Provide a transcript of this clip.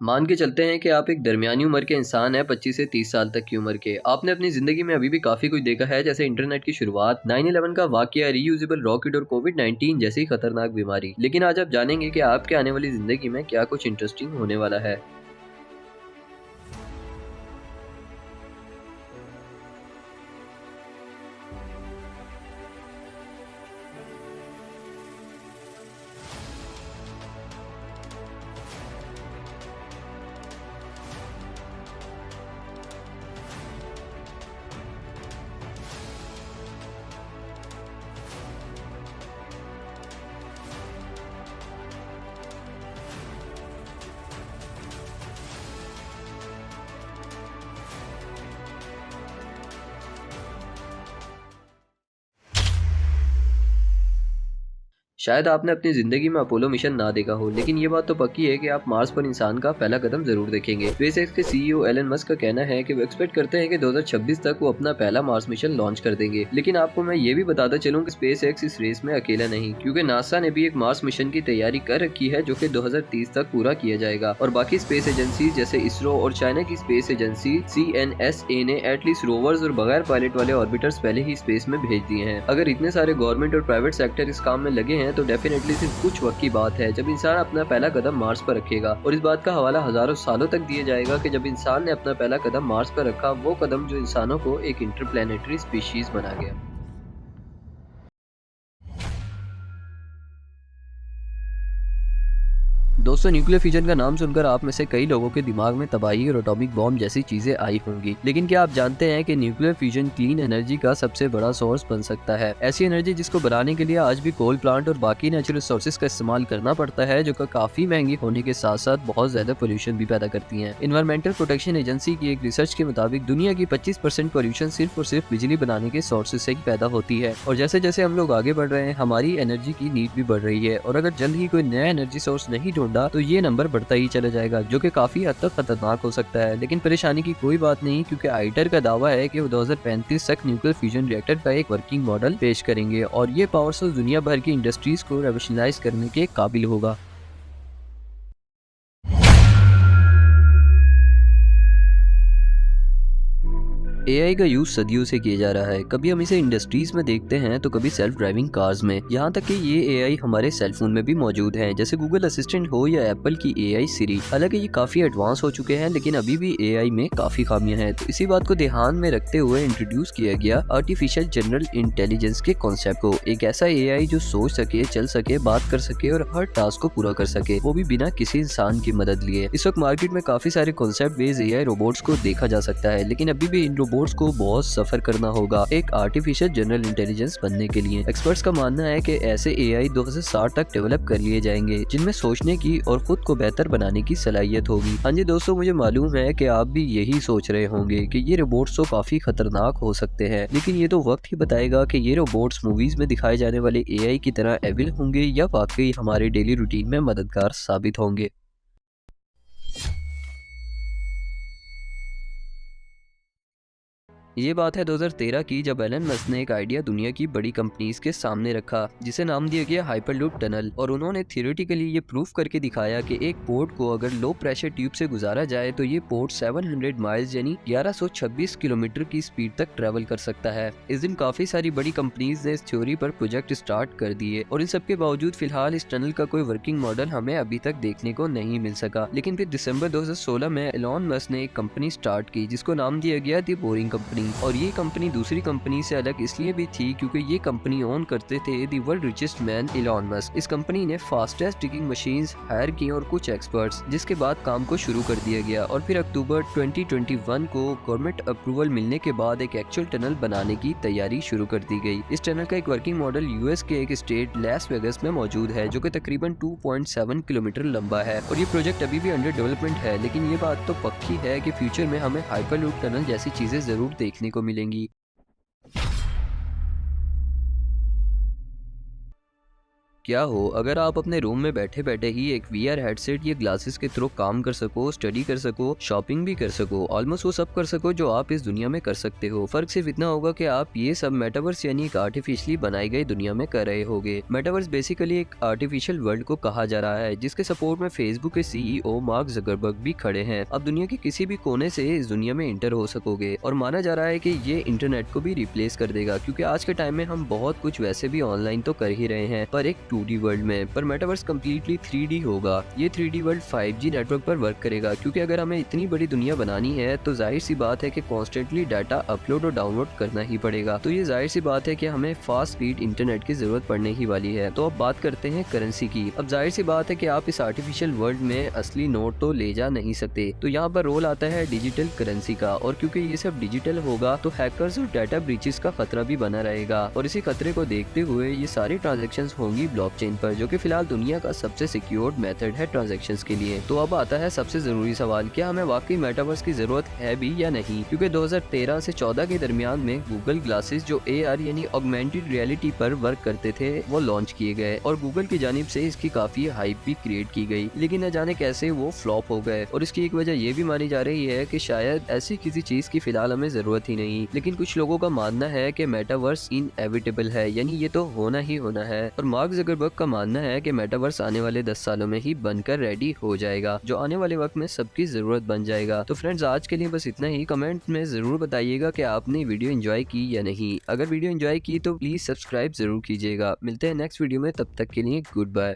मान के चलते हैं कि आप एक दरमियानी उम्र के इंसान हैं, 25 से 30 साल तक की उम्र के। आपने अपनी ज़िंदगी में अभी भी काफ़ी कुछ देखा है, जैसे इंटरनेट की शुरुआत, 9/11 का वाक़या, रीयूजेबल रॉकेट और कोविड-19 जैसी खतरनाक बीमारी। लेकिन आज आप जानेंगे कि आपके आने वाली ज़िंदगी में क्या कुछ इंटरेस्टिंग होने वाला है। शायद आपने अपनी ज़िंदगी में अपोलो मिशन ना देखा हो, लेकिन ये बात तो पक्की है कि आप मार्स पर इंसान का पहला कदम ज़रूर देखेंगे। स्पेसएक्स के सीईओ एलन मस्क का कहना है कि वो एक्सपेक्ट करते हैं कि 2026 तक वो अपना पहला मार्स मिशन लॉन्च कर देंगे। लेकिन आपको मैं ये भी बताता चलूँ कि स्पेसएक्स इस रेस में अकेला नहीं, क्योंकि नासा ने भी एक मार्स मिशन की तैयारी कर रखी है जो कि 2030 तक पूरा किया जाएगा। और बाकी स्पेस एजेंसी जैसे इसरो और चाइना की स्पेस एजेंसी CNSA ने एटलीस्ट रोवर्स और बगैर पायलट वाले ऑर्बिटर्स पहले ही स्पेस में भेज दिए हैं। अगर इतने सारे गवर्नमेंट और प्राइवेट सेक्टर इस काम में लगे हैं तो डेफिनेटली सिर्फ कुछ वक्त की बात है जब इंसान अपना पहला कदम मार्स पर रखेगा। और इस बात का हवाला हजारों सालों तक दिया जाएगा कि जब इंसान ने अपना पहला कदम मार्स पर रखा, वो कदम जो इंसानों को एक इंटरप्लेनेटरी स्पीशीज बना गया। दोस्तों, न्यूक्लियर फिजन का नाम सुनकर आप में से कई लोगों के दिमाग में तबाही और एटॉमिक बॉम्ब जैसी चीजें आई होंगी। लेकिन क्या आप जानते हैं कि न्यूक्लियर फ्यूजन क्लीन एनर्जी का सबसे बड़ा सोर्स बन सकता है? ऐसी एनर्जी जिसको बनाने के लिए आज भी कोल प्लांट और बाकी नेचुरल सोर्सेज का इस्तेमाल करना पड़ता है, जो काफी महंगी होने के साथ साथ बहुत ज्यादा पोल्यूशन भी पैदा करती है। इन्वायरमेंटल प्रोटेक्शन एजेंसी की एक रिसर्च के मुताबिक दुनिया की 25% पोल्यूशन सिर्फ और सिर्फ बिजली बनाने के सोर्सेज से ही पैदा होती है। और जैसे जैसे हम लोग आगे बढ़ रहे हैं, हमारी एनर्जी की नीड भी बढ़ रही है। और अगर जल्द ही कोई नया एनर्जी सोर्स नहीं ढूंढा तो ये नंबर बढ़ता ही चला जाएगा, जो कि काफी हद तक खतरनाक हो सकता है। लेकिन परेशानी की कोई बात नहीं, क्योंकि आइटर का दावा है कि वो 2035 तक न्यूक्लियर फ्यूजन रिएक्टर का एक वर्किंग मॉडल पेश करेंगे और ये पावर सोर्स दुनिया भर की इंडस्ट्रीज को रेवोल्यूशनाइज करने के काबिल होगा। एआई का यूज सदियों से किया जा रहा है। कभी हम इसे इंडस्ट्रीज में देखते हैं तो कभी सेल्फ ड्राइविंग कार्स में, यहाँ तक कि ये एआई हमारे सेलफोन में भी मौजूद है, जैसे गूगल असिस्टेंट हो या एप्पल की एआई सिरी। हालांकि ये काफी एडवांस हो चुके हैं, लेकिन अभी भी एआई में काफी खामियां हैं। तो इसी बात को ध्यान में रखते हुए इंट्रोड्यूस किया गया आर्टिफिशियल जनरल इंटेलिजेंस के कॉन्सेप्ट को। एक ऐसा एआई जो सोच सके, चल सके, बात कर सके और हर टास्क को पूरा कर सके, वो भी बिना किसी इंसान की मदद लिए। इस वक्त मार्केट में काफी सारे कॉन्सेप्ट बेस्ड एआई रोबोट्स को देखा जा सकता है, लेकिन अभी भी इन रोबोट्स को बहुत सफर करना होगा एक आर्टिफिशियल जनरल इंटेलिजेंस बनने के लिए। एक्सपर्ट्स का मानना है कि ऐसे एआई 2060 तक डेवलप कर लिए जाएंगे, जिनमें सोचने की और खुद को बेहतर बनाने की सलाहियत होगी। हाँ जी दोस्तों, मुझे मालूम है कि आप भी यही सोच रहे होंगे कि ये रोबोट्स तो काफी खतरनाक हो सकते हैं, लेकिन ये तो वक्त ही बताएगा कि ये रोबोट्स मूवीज में दिखाए जाने वाले एआई की तरह एविल होंगे या वाकई हमारे डेली रूटीन में मददगार साबित होंगे। ये बात है 2013 की, जब एलन मस्क ने एक आइडिया दुनिया की बड़ी कंपनीज के सामने रखा, जिसे नाम दिया गया हाइपरलूप टनल। और उन्होंने थियोरेटिकली ये प्रूफ करके दिखाया कि एक पोर्ट को अगर लो प्रेशर ट्यूब से गुजारा जाए तो ये पोर्ट 700 माइल्स यानी 1126 किलोमीटर की स्पीड तक ट्रेवल कर सकता है। इस दिन काफी सारी बड़ी कंपनीज ने इस थ्योरी पर प्रोजेक्ट स्टार्ट कर दिए, और इन सबके बावजूद फिलहाल इस टनल का कोई वर्किंग मॉडल हमें अभी तक देखने को नहीं मिल सका। लेकिन फिर दिसंबर 2016 में एलन मस्क ने एक कंपनी स्टार्ट की जिसको नाम दिया गया दी बोरिंग कंपनी। और ये कंपनी दूसरी कंपनी से अलग इसलिए भी थी क्योंकि ये कंपनी ओन करते थे the world richest man Elon Musk. इस कंपनी ने फास्टेस्ट डिगिंग मशीन्स हायर की और कुछ एक्सपर्ट्स, जिसके बाद काम को शुरू कर दिया गया। और फिर अक्टूबर 2021 को गवर्नमेंट अप्रूवल मिलने के बाद एक एक्चुअल टनल बनाने की तैयारी शुरू कर दी गई। इस टनल का एक वर्किंग मॉडल यूएस के एक स्टेट लास वेगास में मौजूद है, जो कि तकरीबन 2.7 किलोमीटर लंबा है। और ये प्रोजेक्ट अभी भी अंडर डेवलपमेंट है, लेकिन ये बात तो पक्की है कि फ्यूचर में हमें हाइपरलूप टनल जैसी चीजें जरूर देखने को मिलेंगी। क्या हो अगर आप अपने रूम में बैठे बैठे ही एक वीआर हेडसेट या ग्लासेस के थ्रू काम कर सको, स्टडी कर सको, शॉपिंग भी कर सको, ऑलमोस्ट वो सब कर सको जो आप इस दुनिया में कर सकते हो। फर्क सिर्फ इतना होगा कि आप ये सब मेटावर्स यानी एक आर्टिफिशियली बनाई गई दुनिया में कर रहे होगे। मेटावर्स बेसिकली एक आर्टिफिशियल वर्ल्ड को कहा जा रहा है जिसके सपोर्ट में फेसबुक के सीईओ मार्क जकरबर्ग भी खड़े हैं। अब दुनिया के किसी भी कोने से इस दुनिया में इंटर हो सकोगे और माना जा रहा है कि ये इंटरनेट को भी रिप्लेस कर देगा, क्योंकि आज के टाइम में हम बहुत कुछ वैसे भी ऑनलाइन तो कर ही रहे हैं पर एक 2D वर्ल्ड में। पर मेटावर्स कम्प्लीटली 3D होगा। ये 3D वर्ल्ड 5G नेटवर्क पर वर्क करेगा, क्योंकि अगर हमें इतनी बड़ी दुनिया बनानी है तो जाहिर सी बात है कि कॉन्स्टेंटली डाटा अपलोड और डाउनलोड करना ही पड़ेगा। तो ये जाहिर सी बात है कि हमें फास्ट स्पीड इंटरनेट की जरूरत पड़ने ही वाली है। तो अब बात करते हैं करेंसी की। अब जाहिर सी बात है कि आप इस आर्टिफिशियल वर्ल्ड में असली नोट तो ले जा नहीं सकते, तो यहाँ पर रोल आता है डिजिटल करेंसी का। और क्योंकि ये सब डिजिटल होगा तो हैकर्स और डाटा ब्रीचेस का खतरा भी बना रहेगा, और इसी खतरे को देखते हुए ये सारी ट्रांजेक्शंस होंगी ब्लॉकचेन पर, जो कि फिलहाल दुनिया का सबसे सिक्योर्ड मेथड है ट्रांजैक्शंस के लिए। तो अब आता है सबसे जरूरी सवाल, क्या हमें वाकई मेटावर्स की जरूरत है भी या नहीं? क्योंकि 2013 से 14 के दरमियान में गूगल ग्लासेस जो AR यानी ऑगमेंटेड रियलिटी पर वर्क करते थे वो लॉन्च किए गए और गूगल की जानिब से इसकी काफी हाइप भी क्रिएट की गई, लेकिन न जाने कैसे वो फ्लॉप हो गए। और इसकी एक वजह ये भी मानी जा रही है कि शायद ऐसी किसी चीज की फिलहाल हमें जरूरत ही नहीं। लेकिन कुछ लोगों का मानना है कि मेटावर्स इनएविटेबल है, यानी ये तो होना ही होना है। और मार्क जकरबर्ग का मानना है कि मेटावर्स आने वाले 10 सालों में ही बनकर रेडी हो जाएगा, जो आने वाले वक्त में सबकी जरूरत बन जाएगा। तो फ्रेंड्स, आज के लिए बस इतना ही। कमेंट में जरूर बताइएगा कि आपने वीडियो एंजॉय की या नहीं। अगर वीडियो एंजॉय की तो प्लीज सब्सक्राइब जरूर कीजिएगा। मिलते हैं नेक्स्ट वीडियो में, तब तक के लिए गुड बाय।